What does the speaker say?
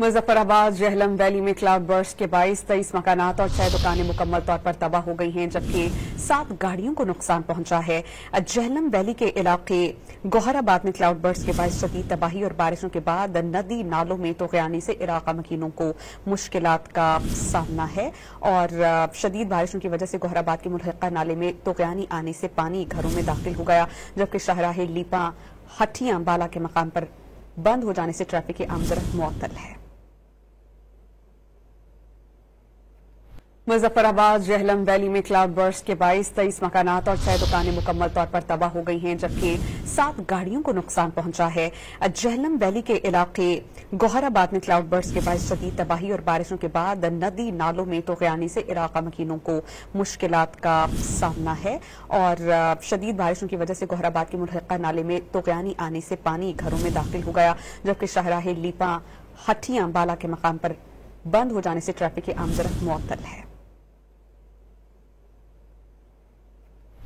Muzaffarabad Jhelum valley में cloud burst के बाईस 23 मकानात और 6 दुकानें मुकम्मल तौर पर तबाह हो गई हैं, जबकि 7 गाड़ियों को नुकसान पहुंचा है। जहलम वैली के इलाके गौहराबाद में क्लाउड बर्स्ट के बाईस शदीद तबाही और बारिशों के बाद नदी नालों में तोग़यानी से इलाका मकीनों को मुश्किलात का सामना है और शदीद बारिशों की वजह से गौहराबाद के मुल्हिका नाले में तोग़यानी आने से पानी घरों में दाखिल हो गया, जबकि शाहराह लीपा हट्टियां बाला के मकाम पर बंद हो जाने से ट्रैफिक की आमदरफ्त मुअत्तल है। मुजफ्फराबाद जहलम वैली में क्लाउड बर्स्ट के बाईस 23 मकानात और 6 दुकानें मुकम्मल तौर पर तबाह हो गई हैं, जबकि 7 गाड़ियों को नुकसान पहुंचा है। जहलम वैली के इलाके गौहराबाद में क्लाउड बर्स्ट के बाईस शदीद तबाही और बारिशों के बाद नदी नालों में तोग़यानी से इलाका मकीनों को मुश्किलात का सामना है और शदीद बारिशों की वजह से गौहराबाद के मुल्हिका नाले में तोग़यानी आने से पानी घरों में दाखिल हो गया, जबकि शाहराह लीपा हट्टियां बाला के मकाम पर बंद हो जाने से ट्रैफिक की आमदरफ्त मुअत्तल है।